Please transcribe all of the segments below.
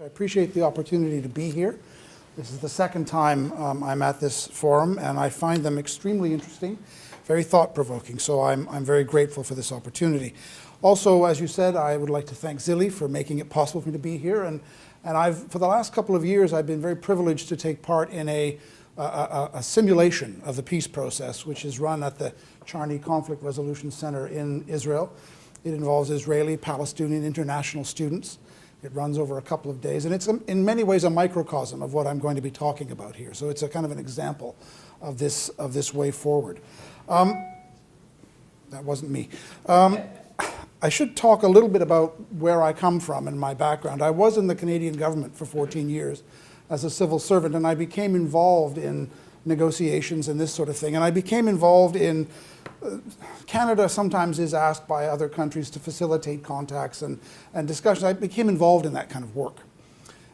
I appreciate the opportunity to be here. This is the second time I'm at this forum, and I find them extremely interesting, very thought-provoking, so I'm very grateful for this opportunity. Also, as you said, I would like to thank Zilli for making it possible for me to be here, and for the last couple of years, I've been very privileged to take part in a simulation of the peace process, which is run at the Charney Conflict Resolution Center in Israel. It involves Israeli, Palestinian, international students. It runs over a couple of days, and it's in many ways a microcosm of what I'm going to be talking about here. So it's a kind of an example of this way forward. That wasn't me. I should talk a little bit about where I come from and my background. I was in the Canadian government for 14 years as a civil servant, and I became involved in negotiations and this sort of thing. And I became involved in Canada sometimes is asked by other countries to facilitate contacts and discussions. I became involved in that kind of work.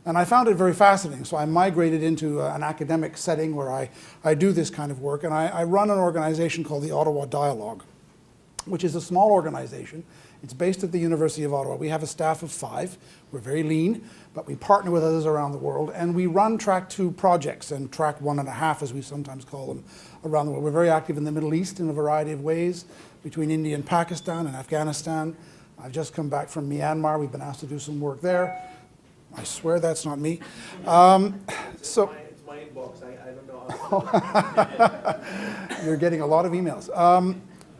And I found it very fascinating, so I migrated into an academic setting where I do this kind of work, and I run an organization called the Ottawa Dialogue, which is a small organization. It's based at the University of Ottawa. We have a staff of 5. We're very lean, but we partner with others around the world, and we run Track 2 projects, and Track 1.5, as we sometimes call them, around the world. We're very active in the Middle East in a variety of ways, between India and Pakistan and Afghanistan. I've just come back from Myanmar. We've been asked to do some work there. I swear that's not me. It's my inbox. I don't know. You're getting a lot of emails.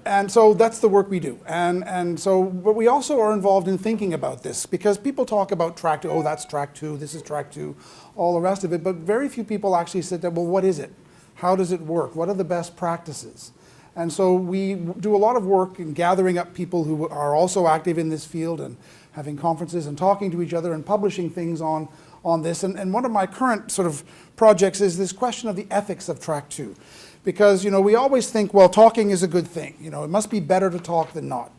And so that's the work we do. But we also are involved in thinking about this, because people talk about Track 2, oh, that's Track 2, this is Track 2, all the rest of it, but very few people actually sit there, well, what is it? How does it work? What are the best practices? And so we do a lot of work in gathering up people who are also active in this field and having conferences and talking to each other and publishing things on this. And one of my current sort of projects is this question of the ethics of Track 2. Because, we always think, well, talking is a good thing. It must be better to talk than not.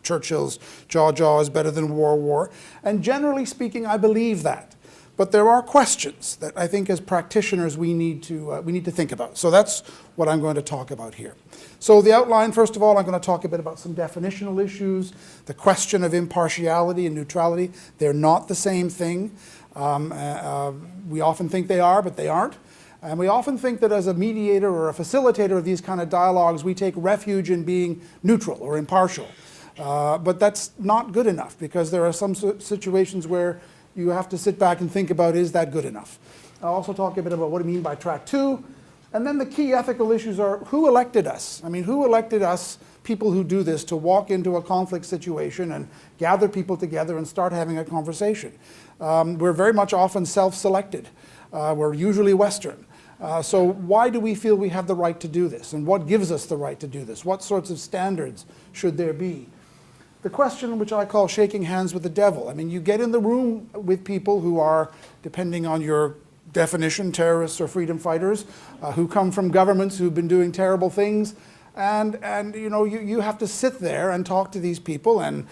Churchill's jaw is better than war. And generally speaking, I believe that. But there are questions that I think as practitioners we need to think about. So that's what I'm going to talk about here. So the outline, first of all, I'm going to talk a bit about some definitional issues, the question of impartiality and neutrality. They're not the same thing. We often think they are, but they aren't. And we often think that as a mediator or a facilitator of these kind of dialogues, we take refuge in being neutral or impartial. But that's not good enough, because there are some situations where you have to sit back and think about, is that good enough? I'll also talk a bit about what I mean by Track 2. And then the key ethical issues are, who elected us? I mean, who elected us, people who do this, to walk into a conflict situation and gather people together and start having a conversation? We're very much often self-selected. We're usually Western. So why do we feel we have the right to do this? And what gives us the right to do this? What sorts of standards should there be? The question, which I call shaking hands with the devil. I mean, you get in the room with people who are, depending on your definition, terrorists or freedom fighters, who come from governments who've been doing terrible things. And you have to sit there and talk to these people and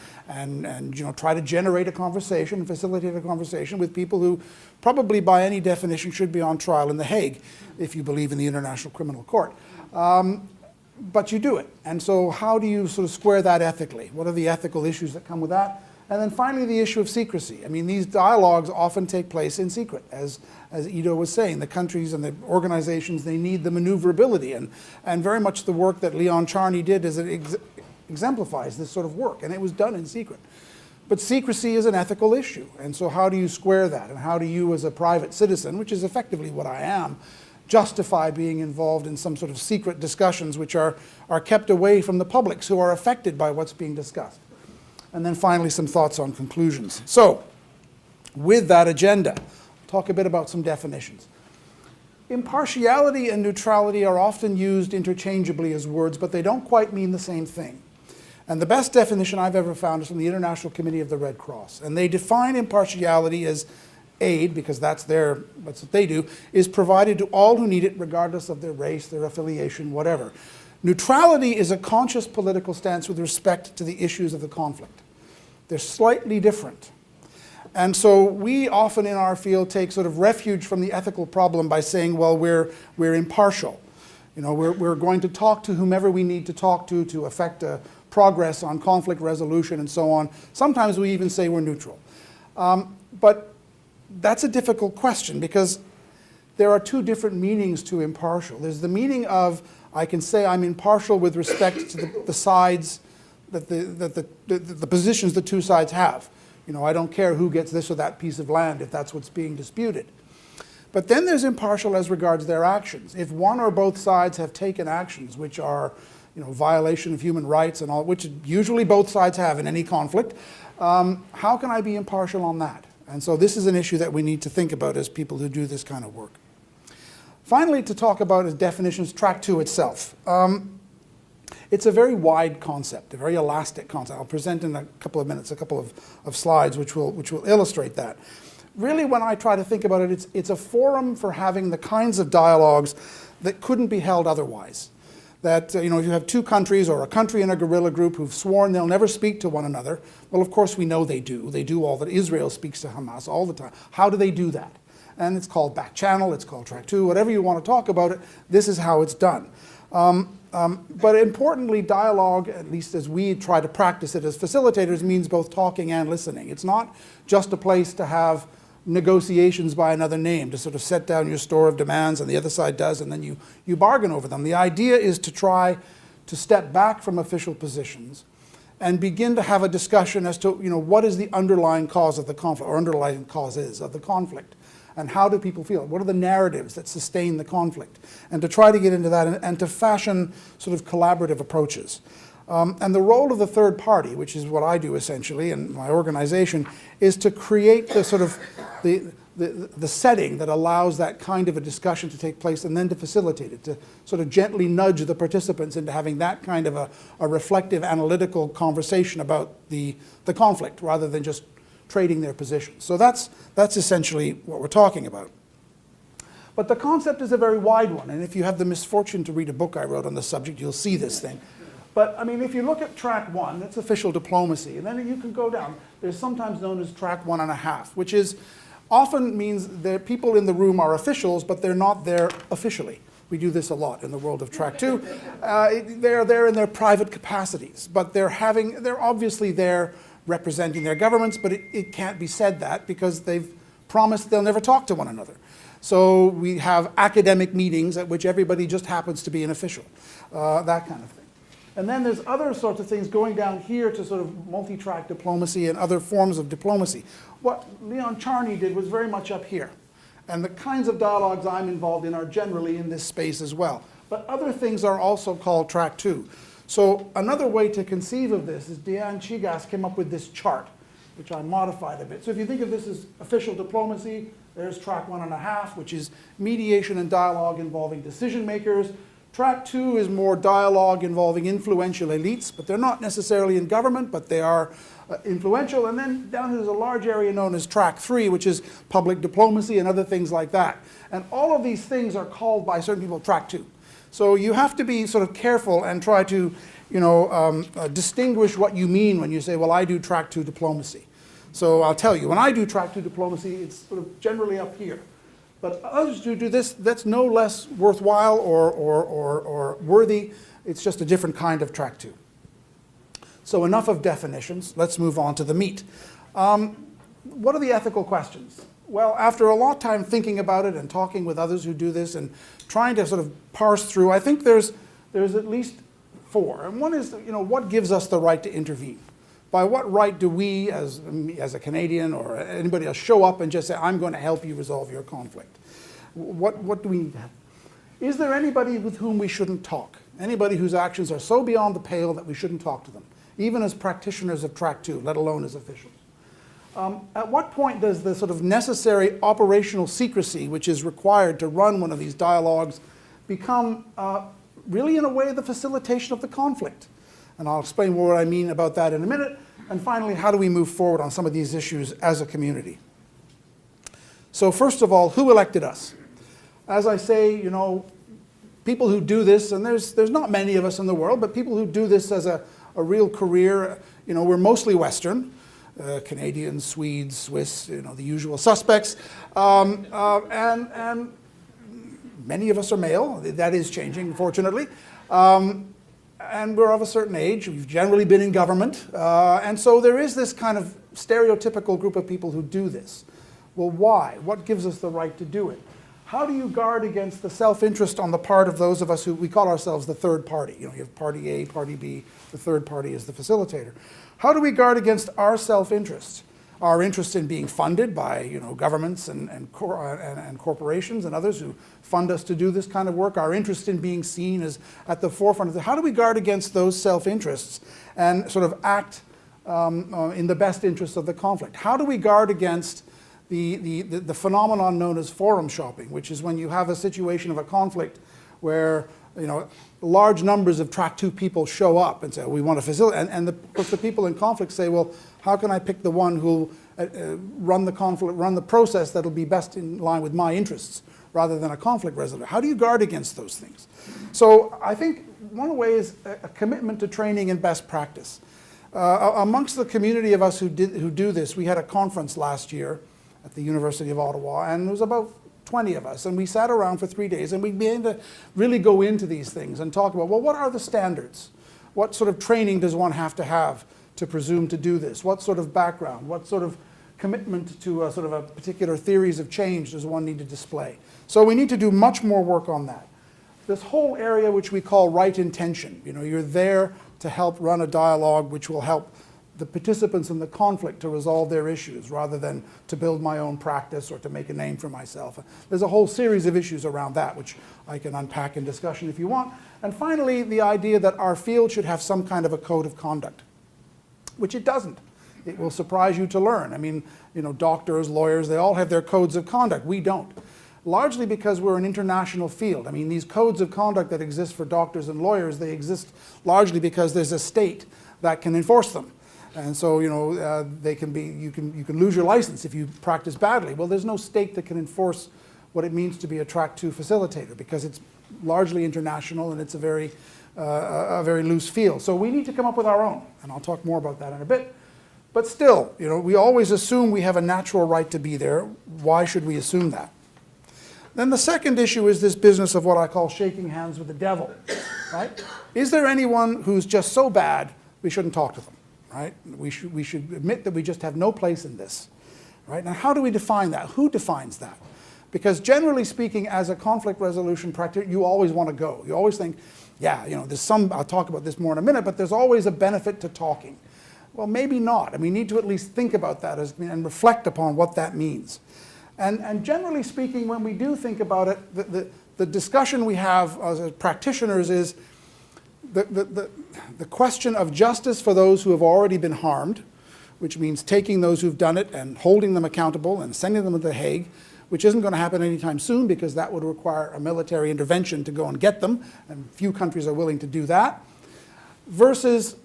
try to generate a conversation and facilitate a conversation with people who probably by any definition should be on trial in The Hague, if you believe in the International Criminal Court. But you do it. And so how do you sort of square that ethically? What are the ethical issues that come with that? And then finally, the issue of secrecy. I mean, these dialogues often take place in secret, as Ido was saying. The countries and the organizations, they need the maneuverability. And very much the work that Leon Charney did exemplifies this sort of work. And it was done in secret. But secrecy is an ethical issue. And so how do you square that? And how do you, as a private citizen, which is effectively what I am, justify being involved in some sort of secret discussions which are kept away from the publics who are affected by what's being discussed? And then finally, some thoughts on conclusions. So, with that agenda, I'll talk a bit about some definitions. Impartiality and neutrality are often used interchangeably as words, but they don't quite mean the same thing. And the best definition I've ever found is from the International Committee of the Red Cross. And they define impartiality as aid, because that's what they do, is provided to all who need it, regardless of their race, their affiliation, whatever. Neutrality is a conscious political stance with respect to the issues of the conflict. They're slightly different. And so we often in our field take sort of refuge from the ethical problem by saying, well, we're impartial. We're going to talk to whomever we need to talk to affect progress on conflict resolution and so on. Sometimes we even say we're neutral. But that's a difficult question because there are two different meanings to impartial. There's the meaning of I can say I'm impartial with respect to the sides, that the positions the two sides have. You know, I don't care who gets this or that piece of land if that's what's being disputed. But then there's impartial as regards their actions. If one or both sides have taken actions which are, you know, violation of human rights and all, which usually both sides have in any conflict, how can I be impartial on that? And so this is an issue that we need to think about as people who do this kind of work. Finally, to talk about is definitions, track 2 itself. It's a very wide concept, a very elastic concept. I'll present in a couple of minutes a couple of slides which will illustrate that. Really, when I try to think about it, it's a forum for having the kinds of dialogues that couldn't be held otherwise. That, you know, if you have two countries or a country and a guerrilla group who've sworn they'll never speak to one another, well, of course we know they do. They do all that. Israel speaks to Hamas all the time. How do they do that? And it's called back channel, it's called track 2, whatever you want to talk about it, this is how it's done. But importantly, dialogue, at least as we try to practice it as facilitators, means both talking and listening. It's not just a place to have negotiations by another name, to sort of set down your store of demands and the other side does, and then you bargain over them. The idea is to try to step back from official positions and begin to have a discussion as to, you know, what is the underlying cause of the conflict, or underlying causes of the conflict, and how do people feel? What are the narratives that sustain the conflict? And to try to get into that and to fashion sort of collaborative approaches. And the role of the third party, which is what I do essentially in my organization, is to create the sort of the setting that allows that kind of a discussion to take place and then to facilitate it, to sort of gently nudge the participants into having that kind of a reflective, analytical conversation about the conflict rather than just trading their positions. So that's essentially what we're talking about. But the concept is a very wide one, and if you have the misfortune to read a book I wrote on the subject, you'll see this thing. But I mean, if you look at track 1, that's official diplomacy, and then you can go down. There's sometimes known as track 1.5, which is often means that people in the room are officials, but they're not there officially. We do this a lot in the world of track 2. They're there in their private capacities, but they're obviously there representing their governments, but it can't be said that because they've promised they'll never talk to one another. So we have academic meetings at which everybody just happens to be an official, that kind of thing. And then there's other sorts of things going down here to sort of multi-track diplomacy and other forms of diplomacy. What Leon Charney did was very much up here. And the kinds of dialogues I'm involved in are generally in this space as well. But other things are also called track 2. So another way to conceive of this is Diane Chigas came up with this chart, which I modified a bit. So if you think of this as official diplomacy, there's track 1.5, which is mediation and dialogue involving decision makers. Track 2 is more dialogue involving influential elites, but they're not necessarily in government, but they are influential. And then down here there's a large area known as track 3, which is public diplomacy and other things like that. And all of these things are called by certain people track 2. So you have to be sort of careful and try to, you know, distinguish what you mean when you say, well, I do track 2 diplomacy. So I'll tell you, when I do track 2 diplomacy, it's sort of generally up here. But others who do this, that's no less worthwhile or worthy. It's just a different kind of track 2. So enough of definitions. Let's move on to the meat. What are the ethical questions? Well, after a long time thinking about it and talking with others who do this and trying to sort of parse through, I think there's at least 4. And one is, you know, what gives us the right to intervene? By what right do we, as a Canadian or anybody else, show up and just say, I'm going to help you resolve your conflict? What do we need to have? Is there anybody with whom we shouldn't talk? Anybody whose actions are so beyond the pale that we shouldn't talk to them, even as practitioners of track 2, let alone as officials? At what point does the sort of necessary operational secrecy, which is required to run one of these dialogues, become really, in a way, the facilitation of the conflict? And I'll explain what I mean about that in a minute. And finally, how do we move forward on some of these issues as a community? So first of all, who elected us? As I say, you know, people who do this, and there's not many of us in the world, but people who do this as a real career, you know, we're mostly Western. Canadians, Swedes, Swiss, you know, the usual suspects. And many of us are male. That is changing, fortunately. And we're of a certain age. We've generally been in government. And so there is this kind of stereotypical group of people who do this. Well, why? What gives us the right to do it? How do you guard against the self-interest on the part of those of us who we call ourselves the third party? You know, you have party A, party B, the third party is the facilitator. How do we guard against our self-interest? Our interest in being funded by, you know, governments and corporations and others who fund us to do this kind of work, our interest in being seen as at the forefront of it. How do we guard against those self-interests and sort of act in the best interest of the conflict? How do we guard against the phenomenon known as forum shopping, which is when you have a situation of a conflict where, you know, large numbers of Track 2 people show up and say, we want to facilitate, and the people in conflict say, well, how can I pick the one who'll run the conflict, run the process that'll be best in line with my interests, rather than a conflict resolution? How do you guard against those things? So I think one way is a commitment to training and best practice. Amongst the community of us who do this, we had a conference last year at the University of Ottawa, and there was about 20 of us, and we sat around for 3 days, and we began to really go into these things and talk about, well, what are the standards? What sort of training does one have to presume to do this? What sort of background? What sort of commitment to sort of a particular theories of change does one need to display? So we need to do much more work on that. This whole area which we call right intention, you know, you're there to help run a dialogue which will help the participants in the conflict to resolve their issues rather than to build my own practice or to make a name for myself. There's a whole series of issues around that which I can unpack in discussion if you want. And finally, the idea that our field should have some kind of a code of conduct, which it doesn't. It will surprise you to learn. I mean, you know, doctors, lawyers, they all have their codes of conduct. We don't. Largely because we're an international field. I mean, these codes of conduct that exist for doctors and lawyers, they exist largely because there's a state that can enforce them. And so, you know, they can be, you can lose your license if you practice badly. Well, there's no state that can enforce what it means to be a Track 2 facilitator because it's largely international and it's a very loose field. So we need to come up with our own, and I'll talk more about that in a bit. But still, you know, we always assume we have a natural right to be there. Why should we assume that? Then the second issue is this business of what I call shaking hands with the devil, right? Is there anyone who's just so bad we shouldn't talk to them? Right? We should admit that we just have no place in this. Right? Now, how do we define that? Who defines that? Because generally speaking, as a conflict resolution practitioner, you always want to go. You always think, yeah, you know, there's some, I'll talk about this more in a minute, but there's always a benefit to talking. Well, maybe not. And we need to at least think about that and reflect upon what that means. And generally speaking, when we do think about it, the discussion we have as practitioners is the question of justice for those who have already been harmed, which means taking those who've done it and holding them accountable and sending them to The Hague, which isn't going to happen anytime soon because that would require a military intervention to go and get them, and few countries are willing to do that, versus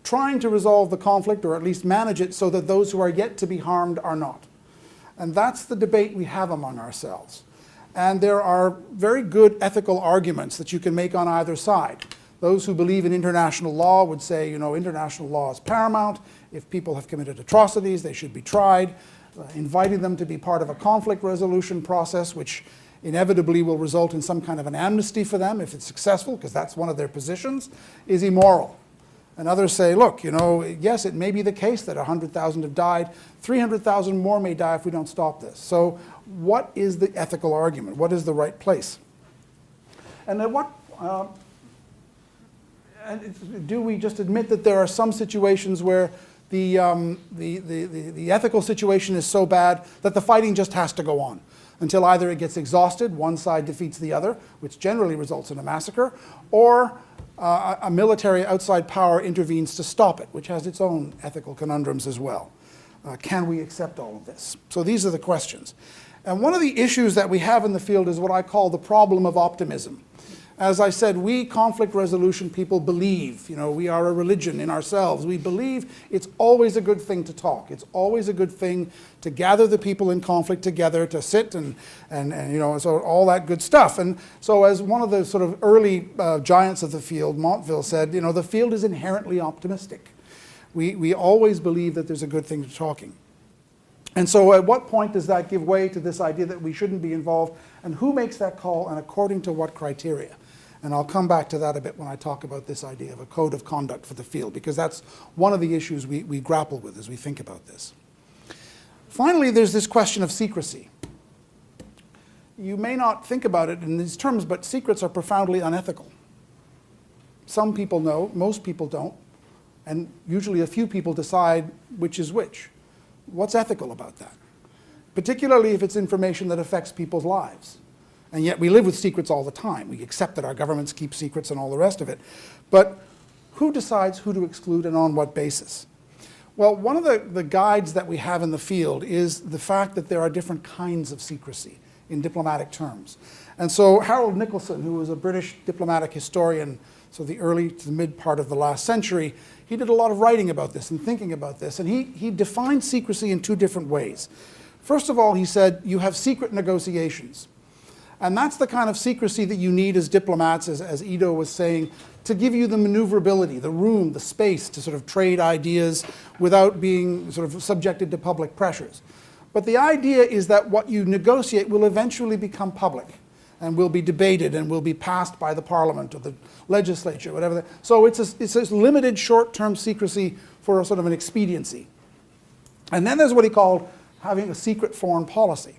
trying to resolve the conflict or at least manage it so that those who are yet to be harmed are not. And that's the debate we have among ourselves. And there are very good ethical arguments that you can make on either side. Those who believe in international law would say, you know, international law is paramount. If people have committed atrocities, they should be tried. Inviting them to be part of a conflict resolution process, which inevitably will result in some kind of an amnesty for them if it's successful, because that's one of their positions, is immoral. And others say, look, you know, yes, it may be the case that 100,000 have died. 300,000 more may die if we don't stop this. So what is the ethical argument? What is the right place? And at what... do we just admit that there are some situations where the ethical situation is so bad that the fighting just has to go on until either it gets exhausted, one side defeats the other, which generally results in a massacre, or a military outside power intervenes to stop it, which has its own ethical conundrums as well. Can we accept all of this? So these are the questions. And one of the issues that we have in the field is what I call the problem of optimism. As I said, we conflict resolution people believe, you know, we are a religion in ourselves. We believe it's always a good thing to talk. It's always a good thing to gather the people in conflict together, to sit and you know, so all that good stuff. And so as one of the sort of early giants of the field, Montville, said, you know, the field is inherently optimistic. We always believe that there's a good thing to talking. And so at what point does that give way to this idea that we shouldn't be involved? And who makes that call and according to what criteria? And I'll come back to that a bit when I talk about this idea of a code of conduct for the field, because that's one of the issues we grapple with as we think about this. Finally, there's this question of secrecy. You may not think about it in these terms, but secrets are profoundly unethical. Some people know, most people don't, and usually a few people decide which is which. What's ethical about that? Particularly if it's information that affects people's lives. And yet we live with secrets all the time. We accept that our governments keep secrets and all the rest of it. But who decides who to exclude and on what basis? Well, one of the guides that we have in the field is the fact that there are different kinds of secrecy in diplomatic terms. And so Harold Nicolson, who was a British diplomatic historian, so the early to the mid part of the last century, he did a lot of writing about this and thinking about this. And he defined secrecy in two different ways. First of all, he said, you have secret negotiations. And that's the kind of secrecy that you need as diplomats, as Ido was saying, to give you the maneuverability, the room, the space to sort of trade ideas without being sort of subjected to public pressures. But the idea is that what you negotiate will eventually become public and will be debated and will be passed by the parliament or the legislature, whatever. So it's a limited short-term secrecy for a sort of an expediency. And then there's what he called having a secret foreign policy.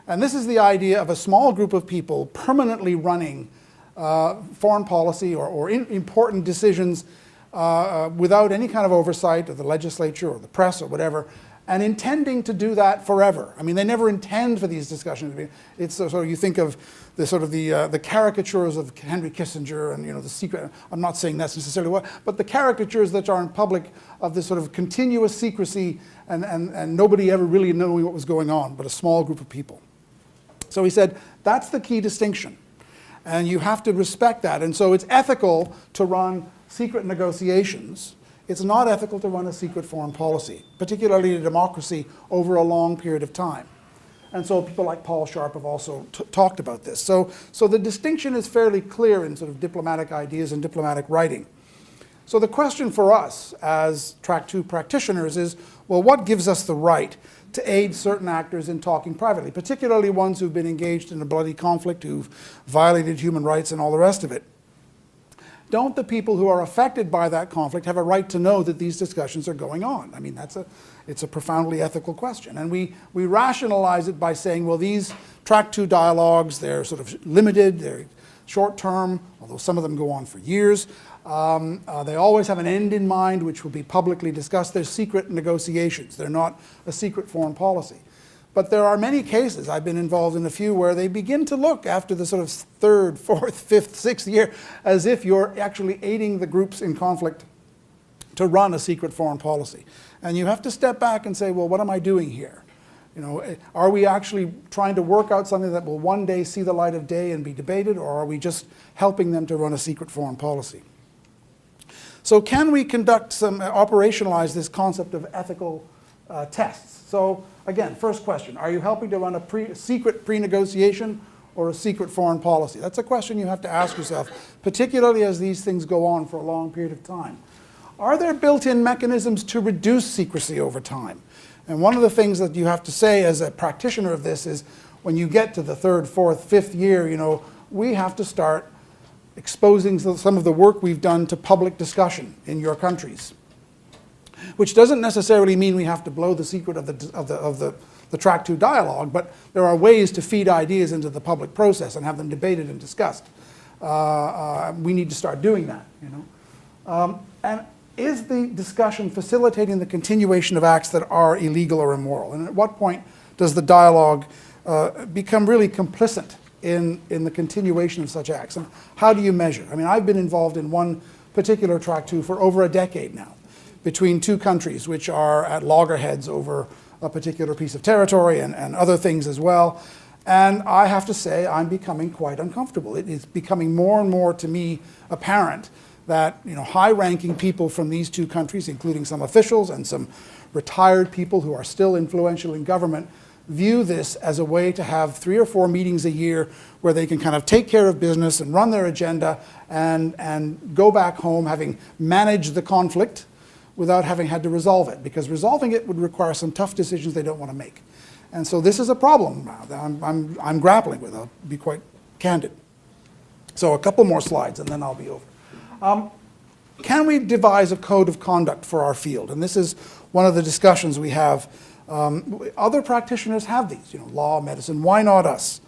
And this is the idea of a small group of people permanently running foreign policy or important decisions without any kind of oversight of the legislature or the press or whatever, and intending to do that forever. I mean, they never intend for these discussions to be. It's sort of, you think of the sort of the caricatures of Henry Kissinger and, you know, the secret. I'm not saying that's necessarily what, but the caricatures that are in public of this sort of continuous secrecy and nobody ever really knowing what was going on, but a small group of people. So he said that's the key distinction, and you have to respect that. And so it's ethical to run secret negotiations. It's not ethical to run a secret foreign policy, particularly in a democracy over a long period of time. And so people like Paul Sharp have also talked about this. So the distinction is fairly clear in sort of diplomatic ideas and diplomatic writing. So the question for us as Track 2 practitioners is, well, what gives us the right to aid certain actors in talking privately, particularly ones who've been engaged in a bloody conflict, who've violated human rights and all the rest of it? Don't the people who are affected by that conflict have a right to know that these discussions are going on? I mean, it's a profoundly ethical question. And we rationalize it by saying, well, these Track 2 dialogues, they're sort of limited, they're short-term, although some of them go on for years. They always have an end in mind, which will be publicly discussed. They're secret negotiations. They're not a secret foreign policy. But there are many cases, I've been involved in a few, where they begin to look after the sort of third, fourth, fifth, sixth year as if you're actually aiding the groups in conflict to run a secret foreign policy. And you have to step back and say, well, what am I doing here? You know, are we actually trying to work out something that will one day see the light of day and be debated, or are we just helping them to run a secret foreign policy? So can we operationalize this concept of ethical tests? So again, first question, are you helping to run a secret pre-negotiation or a secret foreign policy? That's a question you have to ask yourself, particularly as these things go on for a long period of time. Are there built-in mechanisms to reduce secrecy over time? And one of the things that you have to say as a practitioner of this is when you get to the third, fourth, fifth year, you know, we have to start exposing some of the work we've done to public discussion in your countries, which doesn't necessarily mean we have to blow the secret of the Track 2 dialogue, but there are ways to feed ideas into the public process and have them debated and discussed. We need to start doing that, you know. And is the discussion facilitating the continuation of acts that are illegal or immoral? And at what point does the dialogue become really complicit in the continuation of such acts? And how do you measure? I mean, I've been involved in one particular Track 2 for over a decade now, between two countries which are at loggerheads over a particular piece of territory and other things as well. And I have to say, I'm becoming quite uncomfortable. It is becoming more and more to me apparent that, you know, high-ranking people from these two countries, including some officials and some retired people who are still influential in government, view this as a way to have 3 or 4 meetings a year where they can kind of take care of business and run their agenda and go back home having managed the conflict without having had to resolve it, because resolving it would require some tough decisions they don't want to make. And so this is a problem that I'm grappling with. I'll be quite candid. So a couple more slides and then I'll be over. Can we devise a code of conduct for our field? And this is one of the discussions we have Other practitioners have these, law, medicine, why not us?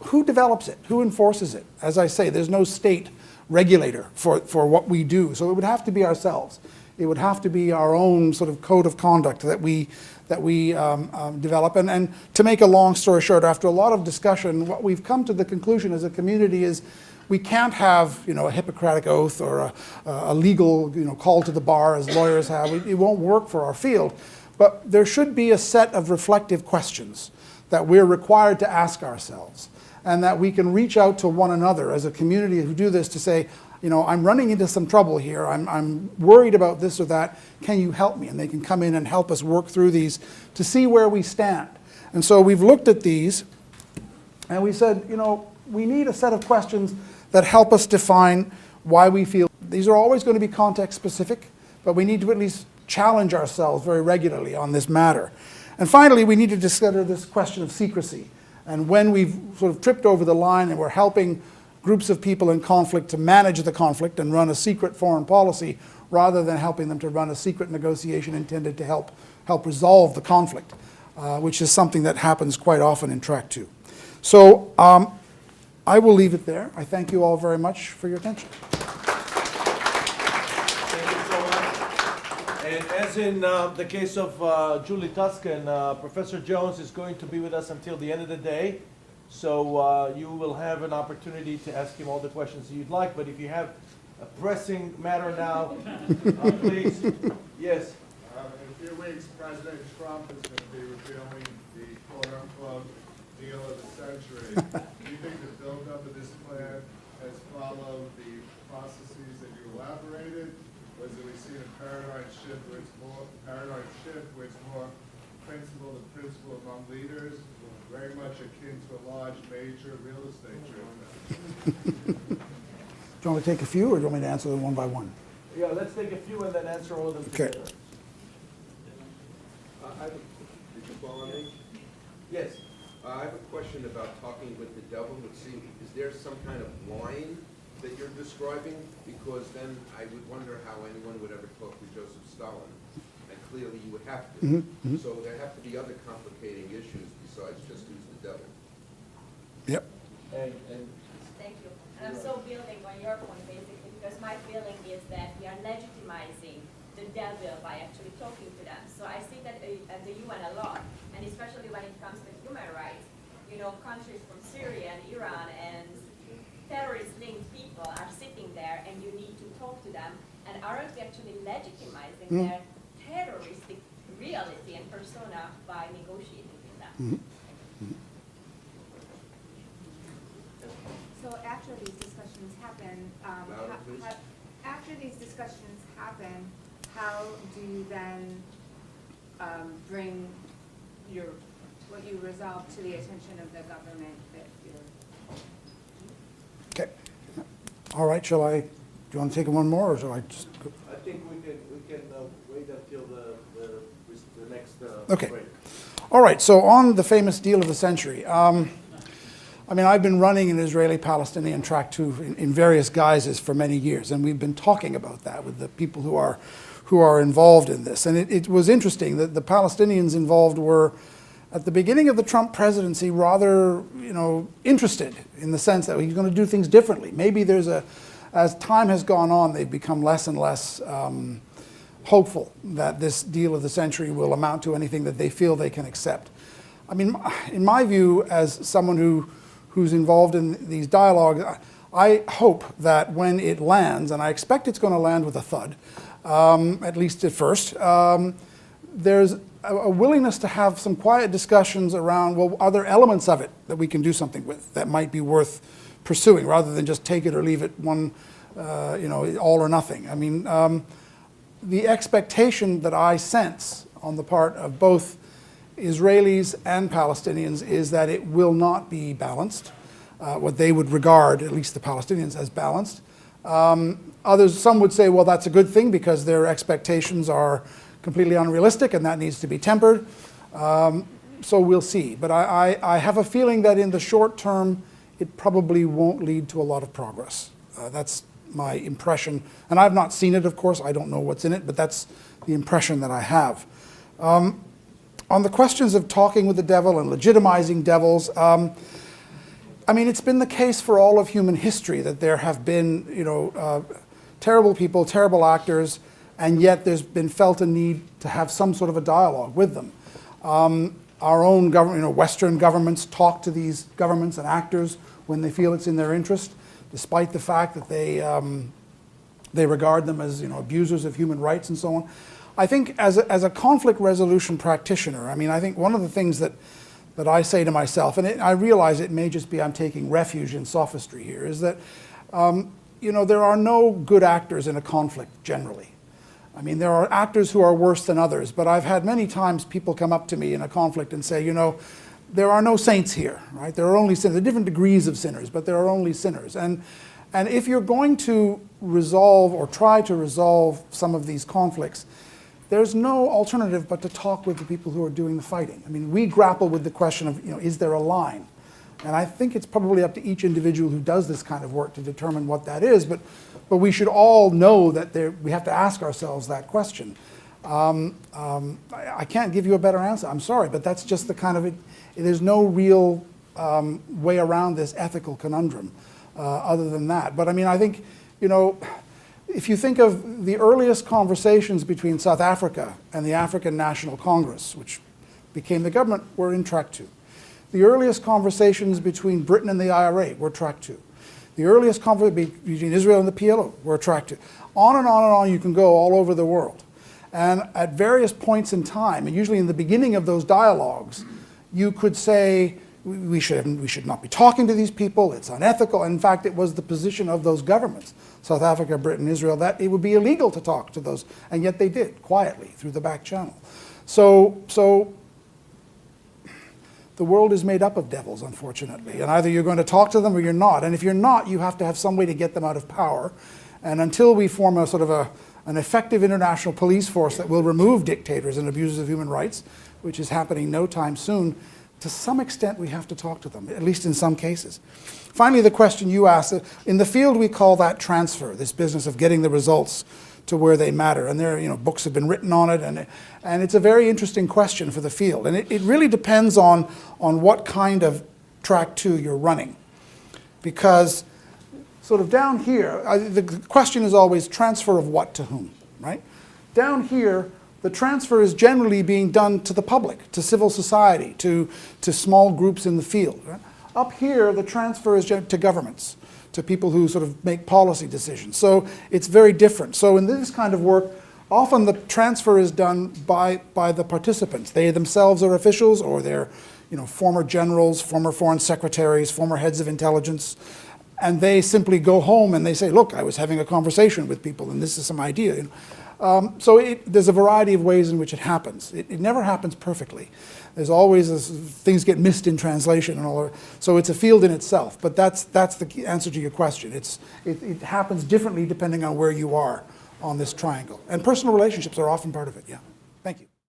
Who develops it? Who enforces it? As I say, there's no state regulator for what we do, so it would have to be ourselves. It would have to be our own sort of code of conduct that we develop. And to make a long story short, after a lot of discussion, what we've come to the conclusion as a community is we can't have a Hippocratic oath or a legal call to the bar as lawyers have. It won't work for our field. But there should be a set of reflective questions that we're required to ask ourselves, and that we can reach out to one another as a community who do this to say, I'm running into some trouble here. I'm worried about this or that. Can you help me? And they can come in and help us work through these to see where we stand. And so we've looked at these, and we said, we need a set of questions that help us define why we feel. These are always going to be context specific, but we need to at least challenge ourselves very regularly on this matter. And finally, we need to consider this question of secrecy. And when we've sort of tripped over the line and we're helping groups of people in conflict to manage the conflict and run a secret foreign policy, rather than helping them to run a secret negotiation intended to help resolve the conflict, which is something that happens quite often in Track 2. So I will leave it there. I thank you all very much for your attention. Thank you so much. And as in the case of Julie Tuscan, Professor Jones is going to be with us until the end of the day. So you will have an opportunity to ask him all the questions you'd like. But if you have a pressing matter now, please. Yes. In a few weeks, President Trump is going to be revealing the quote-unquote deal of the century. Do you think the buildup of this plan has followed the processes that you elaborated? Or has we seen a paradigm shift where it's more principle to principle among leaders, very much akin to a large major real estate transaction? Do you want me to take a few, or do you want me to answer them one by one? Yeah, let's take a few and then answer all of them Okay. together. Did you follow me? Yes. I have a question about talking with the devil. Is there some kind of line that you're describing? Because then I would wonder how anyone would ever talk to Joseph Stalin. And clearly you would have to. So there have to be other complicating issues besides just who's the devil. Yep. And Thank you. And I'm so building on your point, basically, because my feeling is that we are legitimizing the devil by actually talking to them. So I see that at the UN a lot, and especially when it comes to human rights, countries from Syria and Iran and terrorist-linked people are sitting there, and you need to talk to them. And aren't we actually legitimizing their terroristic reality and persona by negotiating with them? So after these discussions happen, Louder, please. how do you then bring what you resolve to the attention of the government that you're? Okay. All right. Do you want to take one more, or shall I just go? I think we can wait until the next Okay. break. All right, so on the famous deal of the century, I've been running an Israeli-Palestinian Track 2 in various guises for many years, and we've been talking about that with the people who are involved in this. And it was interesting that the Palestinians involved were, at the beginning of the Trump presidency, rather interested in the sense that he's going to do things differently. Maybe as time has gone on, they've become less and less hopeful that this deal of the century will amount to anything that they feel they can accept. In my view, as someone who's involved in these dialogues, I hope that when it lands, and I expect it's going to land with a thud, at least at first, there's a willingness to have some quiet discussions around, well, are there elements of it that we can do something with that might be worth pursuing, rather than just take it or leave it all or nothing. The expectation that I sense on the part of both Israelis and Palestinians is that it will not be balanced, what they would regard, at least the Palestinians, as balanced. Some would say, well, that's a good thing because their expectations are completely unrealistic and that needs to be tempered. So we'll see. But I have a feeling that in the short term, it probably won't lead to a lot of progress. That's my impression. And I've not seen it, of course. I don't know what's in it, but that's the impression that I have. On the questions of talking with the devil and legitimizing devils, I mean, it's been the case for all of human history that there have been, terrible people, terrible actors, and yet there's been felt a need to have some sort of a dialogue with them. Our own government, Western governments talk to these governments and actors when they feel it's in their interest, despite the fact that they regard them as abusers of human rights and so on. I think as a conflict resolution practitioner, I mean, I think one of the things that I say to myself, and I realize it may just be I'm taking refuge in sophistry here, is that there are no good actors in a conflict generally. I mean, there are actors who are worse than others, but I've had many times people come up to me in a conflict and say, there are no saints here, right? There are only sinners. There are different degrees of sinners, but there are only sinners. And if you're going to resolve or try to resolve some of these conflicts, there's no alternative but to talk with the people who are doing the fighting. I mean, we grapple with the question of, is there a line? And I think it's probably up to each individual who does this kind of work to determine what that is, but we should all know that we have to ask ourselves that question. I can't give you a better answer, I'm sorry, but that's just the kind of, there's no real way around this ethical conundrum other than that. But I mean, I think, if you think of the earliest conversations between South Africa and the African National Congress, which became the government, were in Track 2. The earliest conversations between Britain and the IRA were Track 2. The earliest conversations between Israel and the PLO were Track 2. On and on and on you can go all over the world. And at various points in time, and usually in the beginning of those dialogues, you could say, we should not be talking to these people, it's unethical. In fact, it was the position of those governments, South Africa, Britain, Israel, that it would be illegal to talk to those, and yet they did, quietly, through the back channel. So the world is made up of devils, unfortunately, and either you're going to talk to them or you're not. And if you're not, you have to have some way to get them out of power. And until we form a sort of an effective international police force that will remove dictators and abusers of human rights, which is happening no time soon, to some extent we have to talk to them, at least in some cases. Finally, the question you asked, in the field we call that transfer, this business of getting the results to where they matter. And there, books have been written on it, and it's a very interesting question for the field. And it really depends on what kind of Track 2 you're running. Because sort of down here, the question is always transfer of what to whom, right? Down here, the transfer is generally being done to the public, to civil society, to small groups in the field. Right? Up here, the transfer is to governments, to people who sort of make policy decisions. So it's very different. So in this kind of work, often the transfer is done by the participants. They themselves are officials, or they're former generals, former foreign secretaries, former heads of intelligence, and they simply go home and they say, look, I was having a conversation with people and this is some idea. So there's a variety of ways in which it happens. It never happens perfectly. There's always things get missed in translation and all that. So it's a field in itself. But that's the answer to your question. It happens differently depending on where you are on this triangle. And personal relationships are often part of it. Yeah. Thank you.